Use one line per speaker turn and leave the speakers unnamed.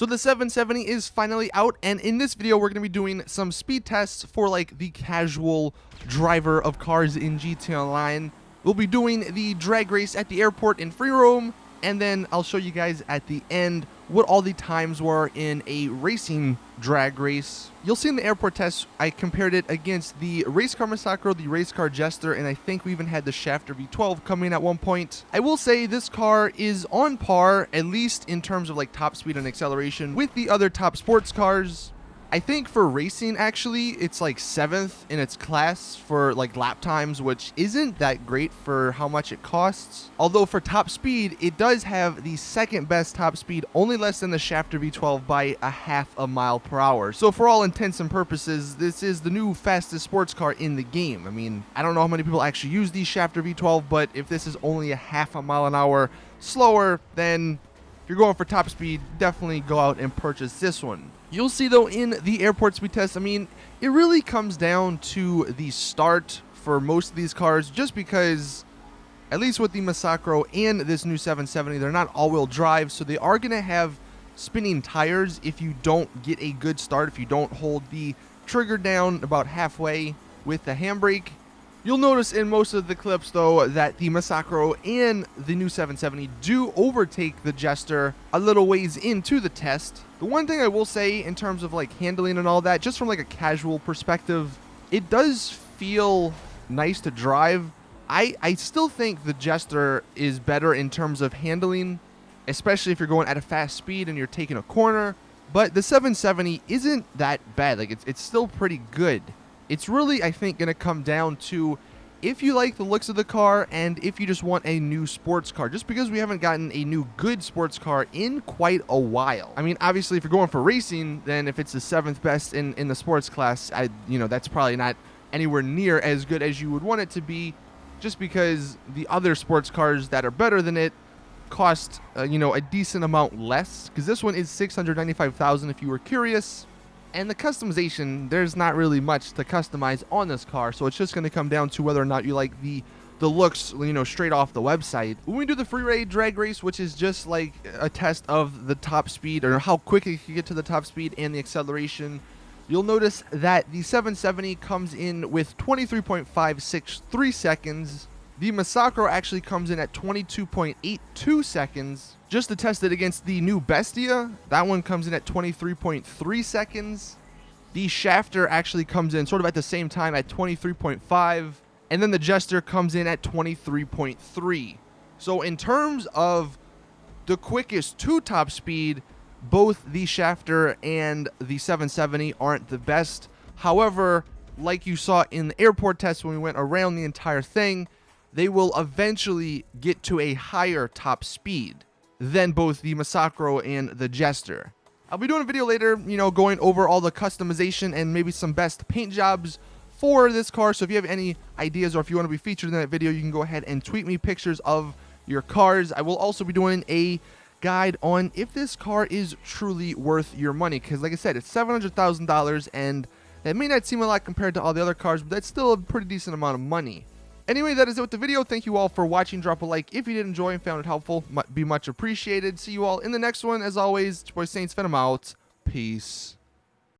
So the 770 is finally out, and in this video we're going to be doing some speed tests for like the casual driver of cars in GTA Online. We'll be doing the drag race at the airport in free roam, and then I'll show you guys at the end what all the times were in a racing drag race. You'll see in the airport test, I compared it against the race car Massacro, the race car Jester, and I think we even had the Shafter V12 coming at one point. I will say this car is on par, at least in terms of like top speed and acceleration, with the other top sports cars. I think for racing, actually, it's like 7th in its class for like lap times, which isn't that great for how much it costs. Although for top speed, it does have the second best top speed, only less than the Shafter V12 by a half a mile per hour. So for all intents and purposes, this is the new fastest sports car in the game. I mean, I don't know how many people actually use the Shafter V12, but if this is only a half a mile an hour slower, then if you're going for top speed, definitely go out and purchase this one. You'll see though in the airport speed test, I mean, it really comes down to the start for most of these cars, just because at least with the Massacro and this new 770, they're not all-wheel drive, so they are going to have spinning tires if you don't get a good start, if you don't hold the trigger down about halfway with the handbrake. You'll notice in most of the clips, though, that the Massacro and the new 770 do overtake the Jester a little ways into the test. The one thing I will say in terms of like handling and all that, just from like a casual perspective, it does feel nice to drive. I still think the Jester is better in terms of handling, especially if you're going at a fast speed and you're taking a corner. But the 770 isn't that bad. Like it's still pretty good. It's really, I think, going to come down to if you like the looks of the car and if you just want a new sports car, just because we haven't gotten a new good sports car in quite a while. I mean, obviously, if you're going for racing, then if it's the 7th best in the sports class, that's probably not anywhere near as good as you would want it to be, just because the other sports cars that are better than it cost, a decent amount less, because this one is $695,000 if you were curious. And the customization, there's not really much to customize on this car, so it's just going to come down to whether or not you like the looks, straight off the website. When we do the free raid drag race, which is just like a test of the top speed, or how quick it can get to the top speed and the acceleration, you'll notice that the 770 comes in with 23.563 seconds. The Massacro actually comes in at 22.82 seconds. Just to test it against the new Bestia, that one comes in at 23.3 seconds. The Shafter actually comes in sort of at the same time at 23.5. And then the Jester comes in at 23.3. So in terms of the quickest to top speed, both the Shafter and the 770 aren't the best. However, like you saw in the airport test when we went around the entire thing, they will eventually get to a higher top speed than both the Massacro and the Jester. I'll be doing a video later, going over all the customization and maybe some best paint jobs for this car. So if you have any ideas or if you want to be featured in that video, you can go ahead and tweet me pictures of your cars. I will also be doing a guide on if this car is truly worth your money, because like I said, it's $700,000, and that may not seem a lot compared to all the other cars, but that's still a pretty decent amount of money. Anyway, that is it with the video. Thank you all for watching. Drop a like if you did enjoy and found it helpful. Might be much appreciated. See you all in the next one. As always, it's your boy Saintsfan. I'm out. Peace.